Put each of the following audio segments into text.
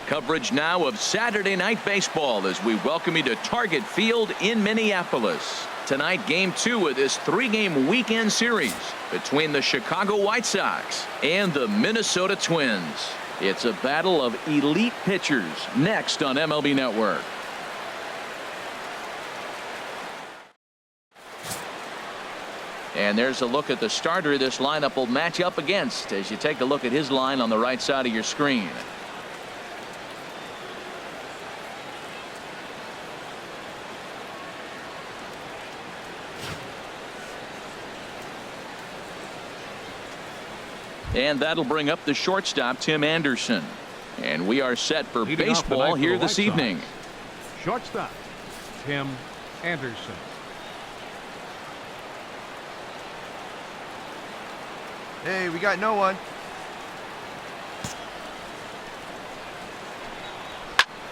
Coverage now of Saturday Night Baseball as we welcome you to Target Field in Minneapolis. Tonight, Game 2 of this 3-game weekend series between the Chicago White Sox and the Minnesota Twins. It's a battle of elite pitchers next on MLB Network. And there's a look at the starter this lineup will match up against as you take a look at his line on the right side of your screen. And that'll bring up the shortstop, Tim Anderson. And we are set for baseball here this evening. Shortstop, Tim Anderson. Hey, we got no one.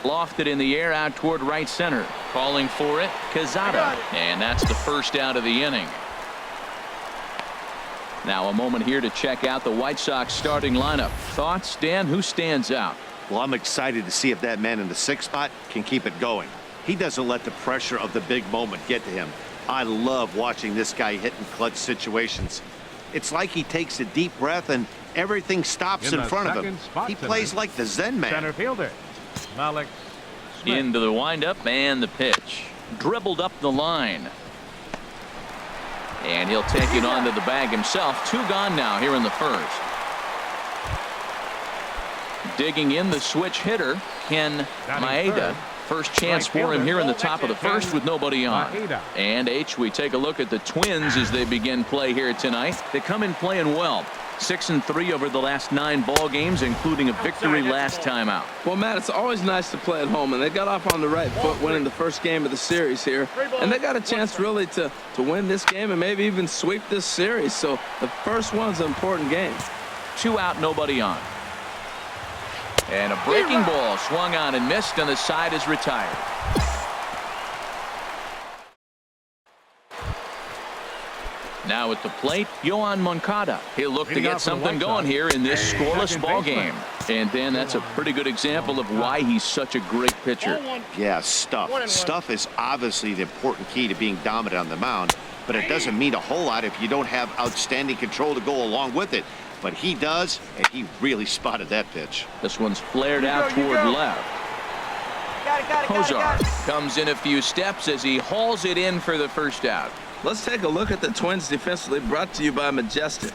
Lofted in the air out toward right center. Calling for it, Quezada. And that's the first out of the inning. Now a moment here to check out the White Sox starting lineup. Thoughts, Dan? Who stands out? Well, I'm excited to see if that man in the 6th spot can keep it going. He doesn't let the pressure of the big moment get to him. I love watching this guy hit in clutch situations. It's like he takes a deep breath and everything stops in front of him. He plays like the Zen man. Center fielder, Malik Smith. Into the windup and the pitch. Dribbled up the line. And he'll take it onto the bag himself. 2 gone now here in the first. Digging in the switch hitter, Ken Maeda. First chance for him here in the top of the first with nobody on. And we take a look at the Twins as they begin play here tonight. They come in playing well. 6-3 over the last 9 ball games, including a victory last time out. Well, Matt, it's always nice to play at home, and they got off on the right foot winning the first game of the series here, and they got a chance really to win this game and maybe even sweep this series. So the first one's an important game. 2 out, nobody on. And a breaking ball swung on and missed, and the side is retired. Now at the plate, Yoan Moncada. He'll look to get something going here in this scoreless ball game. And then that's a pretty good example of why he's such a great pitcher. Yeah, stuff. Stuff is obviously the important key to being dominant on the mound, but it doesn't mean a whole lot if you don't have outstanding control to go along with it. But he does, and he really spotted that pitch. This one's flared out toward left. Kozar comes in a few steps as he hauls it in for the first out. Let's take a look at the Twins defensively, brought to you by Majestic.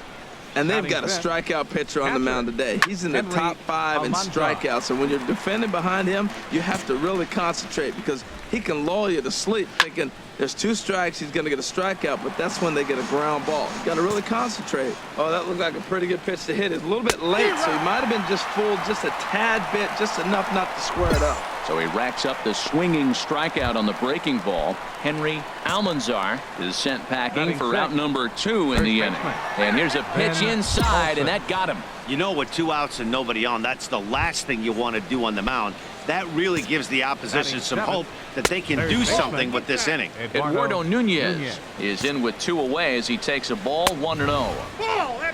And they've got a strikeout pitcher on the mound today. He's in the top 5 in strikeouts. And when you're defending behind him, you have to really concentrate because he can lull you to sleep thinking there's 2 strikes, he's going to get a strikeout, but that's when they get a ground ball. You got to really concentrate. Oh, that looked like a pretty good pitch to hit. It's a little bit late, so he might have been just fooled just a tad bit, just enough not to square it up. So he racks up the swinging strikeout on the breaking ball. Henry Almanzar is sent packing for out number 2 in the inning. And here's a pitch inside, and that got him. You know, with 2 outs and nobody on, that's the last thing you want to do on the mound. That really gives the opposition some hope that they can do something with this inning. Eduardo Nunez is in with 2 away as he takes a ball 1-0.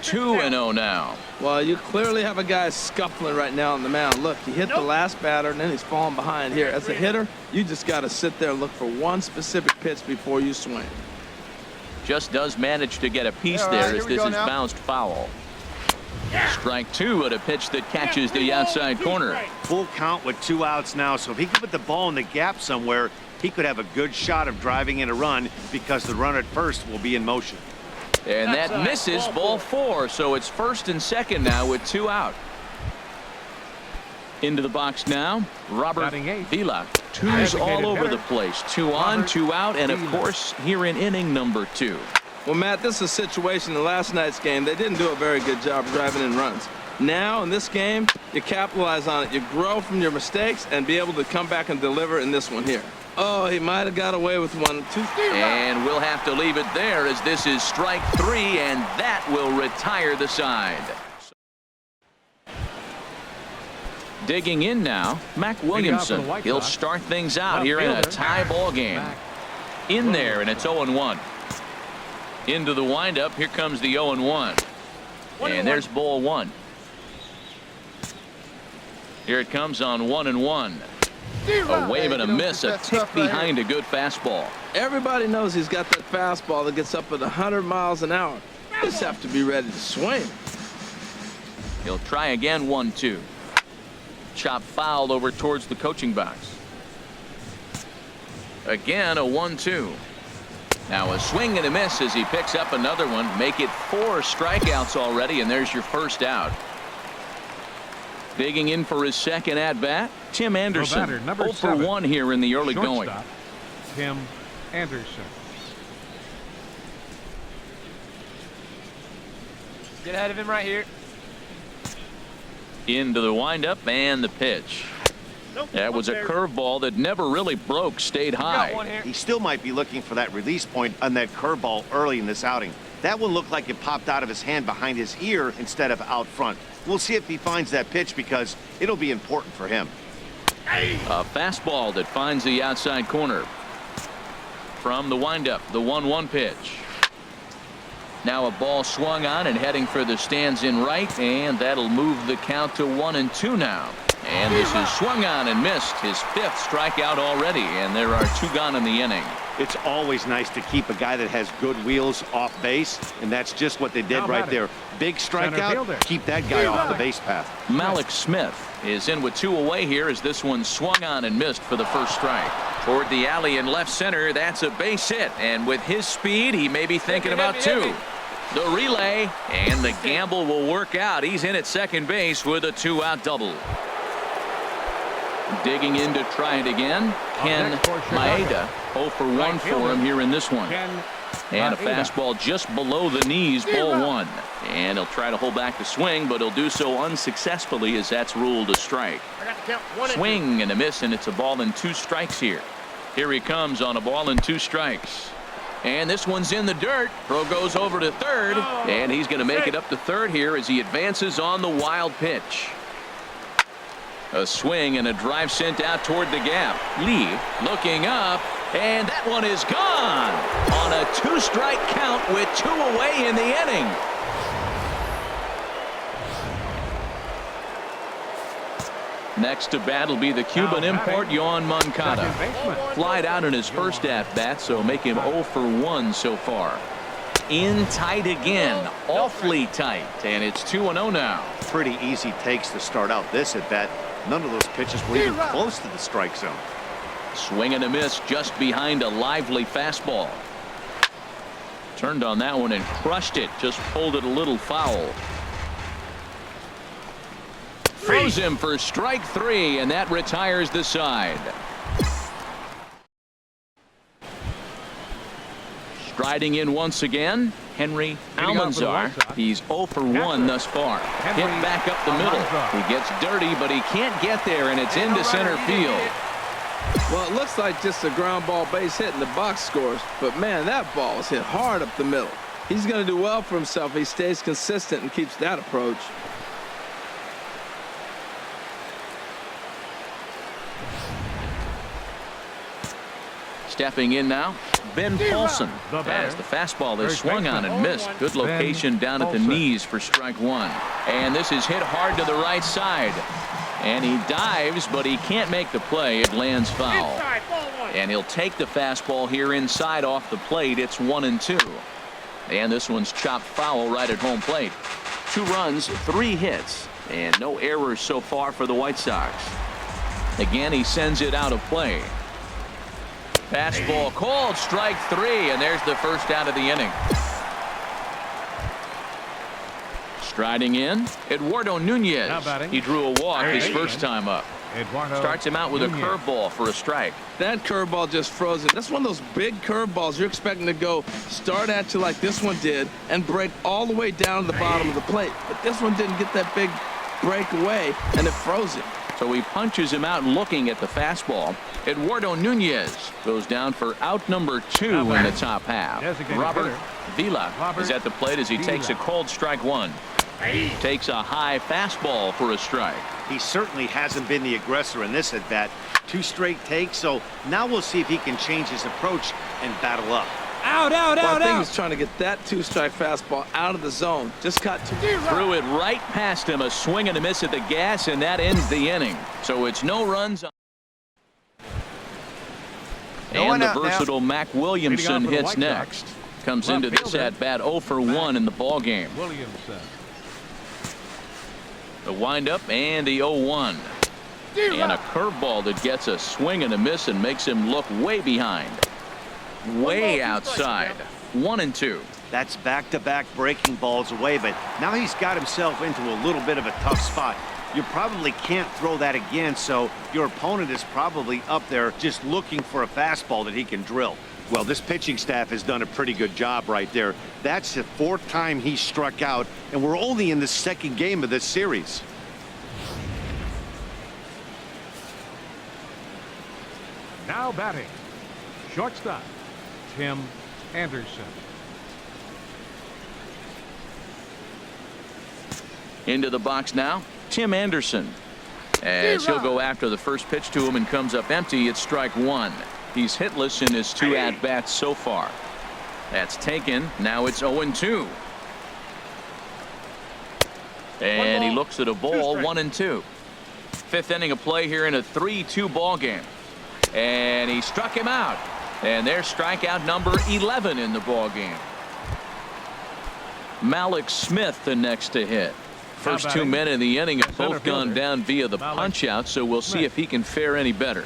2-0 now. Well, you clearly have a guy scuffling right now on the mound. Look, he hit the last batter, and then he's falling behind here. As a hitter, you just got to sit there and look for one specific pitch before you swing. Just does manage to get a piece there as this is bounced foul. Strike 2 at a pitch that catches the outside corner. Full count with 2 outs now, so if he could put the ball in the gap somewhere, he could have a good shot of driving in a run because the runner at first will be in motion. And that misses, ball 4, so it's first and second now with 2 out. Into the box now, Robert Vila. 2s all over the place. 2 on, 2 out, and of course here in inning number 2. Well, Matt, this is a situation in last night's game. They didn't do a very good job driving in runs. Now, in this game, you capitalize on it. You grow from your mistakes and be able to come back and deliver in this one here. Oh, he might have got away with 1, 2. And we'll have to leave it there as this is strike 3, and that will retire the side. Digging in now, Mac Williamson. He'll start things out here in a tie ball game. In there, and it's 0-1. Into the windup. Here comes the 0-1. And there's ball 1. Here it comes on 1-1. A wave and a miss, a tick behind a good fastball. Everybody knows he's got that fastball that gets up at 100 miles an hour. Just have to be ready to swing. He'll try again, 1-2. Chop foul over towards the coaching box. Again, a 1-2. Now a swing and a miss as he picks up another one. Make it 4 strikeouts already, and there's your first out. Digging in for his second at-bat, Tim Anderson. 0 for 1 here in the early going. Tim Anderson. Get ahead of him right here. Into the windup and the pitch. That was a curveball that never really broke, stayed high. He still might be looking for that release point on that curveball early in this outing. That one looked like it popped out of his hand behind his ear instead of out front. We'll see if he finds that pitch because it'll be important for him. A fastball that finds the outside corner. From the windup, the 1-1 pitch. Now a ball swung on and heading for the stands in right, and that'll move the count to 1-2 now. And this is swung on and missed, his 5th strikeout already, and there are 2 gone in the inning. It's always nice to keep a guy that has good wheels off base, and that's just what they did right there. Big strikeout, keep that guy off the base path. Malik Smith is in with 2 away here as this one swung on and missed for the first strike. Toward the alley in left center, that's a base hit, and with his speed, he may be thinking about 2. The relay, and the gamble will work out. He's in at second base with a 2-out double. Digging in to try it again, Ken Maeda. 0 for 1 for him here in this one. And a fastball just below the knees, ball 1. And he'll try to hold back the swing, but he'll do so unsuccessfully as that's ruled a strike. Swing and a miss, and it's a ball and 2 strikes here. Here he comes on a ball and 2 strikes. And this one's in the dirt. Throw goes over to third, and he's going to make it up to third here as he advances on the wild pitch. A swing and a drive sent out toward the gap. Lee looking up, and that one is gone on a 2-strike count with 2 away in the inning. Next to bat will be the Cuban import, Yohan Moncada. Flied out in his first at-bat, so make him 0 for 1 so far. In tight again, awfully tight, and it's 2-0 now. Pretty easy takes to start out this at-bat. None of those pitches were even close to the strike zone. Swing and a miss just behind a lively fastball. Turned on that one and crushed it, just pulled it a little foul. Throws him for strike 3, and that retires the side. Striding in once again, Henry Almanzar. He's 0 for 1 thus far. Hit back up the middle. He gets dirty, but he can't get there, and it's into center field. Well, it looks like just a ground ball base hit in the box scores, but man, that ball is hit hard up the middle. He's going to do well for himself if he stays consistent and keeps that approach. Stepping in now, Ben Paulson, as the fastball is swung on and missed. Good location down at the knees for strike 1. And this is hit hard to the right side. And he dives, but he can't make the play. It lands foul. And he'll take the fastball here inside off the plate. It's 1-2. And this one's chopped foul right at home plate. 2 runs, 3 hits, and no errors so far for the White Sox. Again, he sends it out of play. Fastball called, strike 3, and there's the first out of the inning. Striding in, Eduardo Nunez. He drew a walk his first time up. Starts him out with a curveball for a strike. That curveball just froze it. That's one of those big curveballs you're expecting to go start at you like this one did and break all the way down to the bottom of the plate. But this one didn't get that big break away, and it froze it. So he punches him out looking at the fastball. Eduardo Nunez goes down for out number 2 in the top half. Robert Vila is at the plate as he takes a cold strike 1. Takes a high fastball for a strike. He certainly hasn't been the aggressor in this at bat. 2 straight takes, so now we'll see if he can change his approach and battle up. I think he's trying to get that two-strike fastball out of the zone. Just caught two. Threw it right past him. A swing and a miss at the gas, and that ends the inning. So it's no runs. And the versatile Mac Williamson hits next. Comes into this at-bat 0 for 1 in the ball game. Williamson. The windup and the 0-1. And a curveball that gets a swing and a miss and makes him look way behind. Way outside. 1-2. That's back-to-back breaking balls away, but now he's got himself into a little bit of a tough spot. You probably can't throw that again, so your opponent is probably up there just looking for a fastball that he can drill. Well, this pitching staff has done a pretty good job right there. That's the 4th time he struck out, and we're only in the 2nd game of this series. Now batting. Shortstop, Tim Anderson. Into the box now, Tim Anderson. As he'll go after the first pitch to him and comes up empty, it's strike 1. He's hitless in his 2 at-bats so far. That's taken. Now it's 0-2. And he looks at a ball, 1-2. 5th inning of play here in a 3-2 ball game. And he struck him out. And there's strikeout number 11 in the ball game. Malik Smith the next to hit. First 2 men in the inning have both gone down via the punch out, so we'll see if he can fare any better.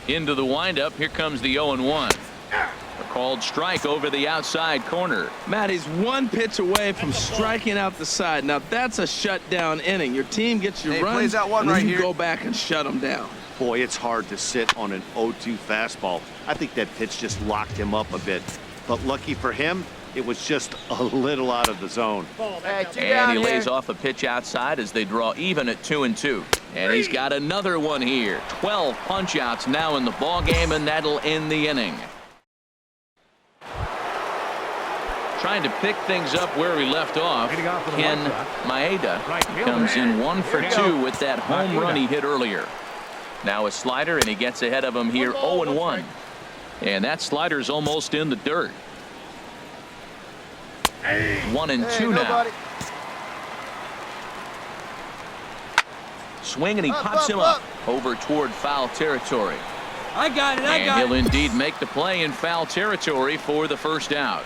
Into the windup. Here comes the 0-1. A called strike over the outside corner. Matt, he's 1 pitch away from striking out the side. Now that's a shutdown inning. Your team gets your runs, plays out one and then right you here. go back and shut them down. Boy, it's hard to sit on an 0-2 fastball. I think that pitch just locked him up a bit. But lucky for him, it was just a little out of the zone. And he lays off a pitch outside as they draw even at 2-2. And he's got another one here. 12 punch outs now in the ball game, and that'll end the inning. Trying to pick things up where we left off, Ken Maeda comes in 1 for 2 with that home run he hit earlier. Now a slider, and he gets ahead of him here 0-1. And that slider's almost in the dirt. 1-2 now. Swing, and he pops him up over toward foul territory. I got it. And he'll indeed make the play in foul territory for the first out.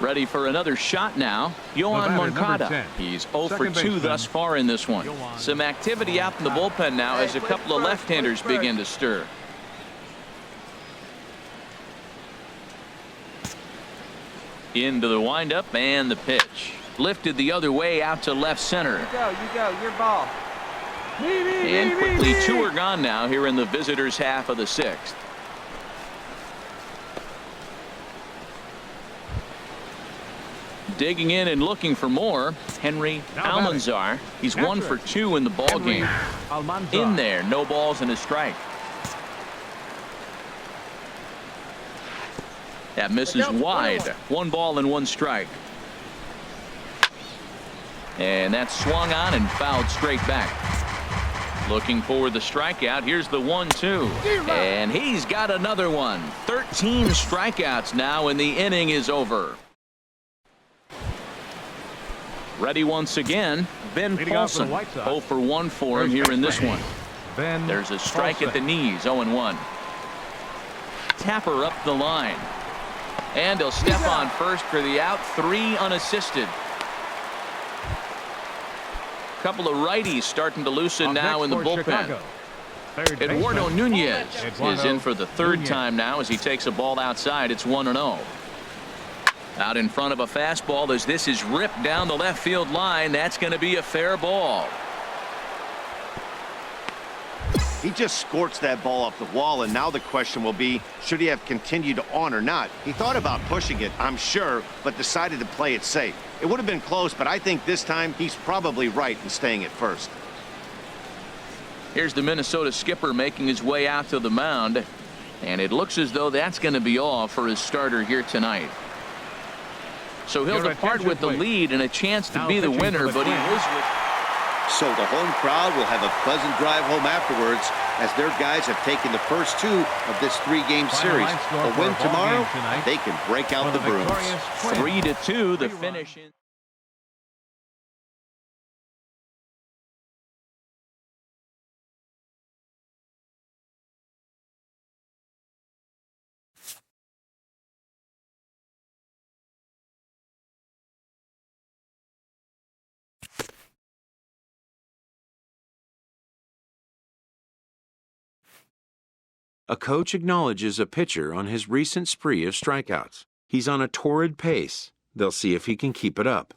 Ready for another shot now. Yohan Moncada. He's 0 for 2 thus far in this one. Some activity out in the bullpen now as a couple of left-handers begin to stir. Into the windup and the pitch. Lifted the other way out to left center. You go, your ball. And quickly 2 are gone now here in the visitors' half of the 6th. Digging in and looking for more, Henry Almanzar. He's 1 for 2 in the ball game. In there, no balls and a strike. That misses wide. 1 ball and 1 strike. And that's swung on and fouled straight back. Looking for the strikeout. Here's the 1-2. And he's got another one. 13 strikeouts now, and the inning is over. Ready once again, Ben Paulson. 0 for 1 for him here in this one. There's a strike at the knees, 0-1. Tapper up the line. And he'll step on first for the out. 3 unassisted. Couple of righties starting to loosen now in the bullpen. Eduardo Nunez is in for the 3rd time now as he takes a ball outside. It's 1-0. Out in front of a fastball as this is ripped down the left field line. That's going to be a fair ball. He just scorched that ball off the wall, and now the question will be, should he have continued on or not? He thought about pushing it, I'm sure, but decided to play it safe. It would have been close, but I think this time he's probably right in staying at first. Here's the Minnesota skipper making his way out to the mound, and it looks as though that's going to be all for his starter here tonight. So he'll depart with the lead and a chance to be the winner, but he was with So the home crowd will have a pleasant drive home afterwards as their guys have taken the first two of this three-game series. A win tomorrow, they can break out the brooms. 3-2 the finish. A coach acknowledges a pitcher on his recent spree of strikeouts. He's on a torrid pace. They'll see if he can keep it up.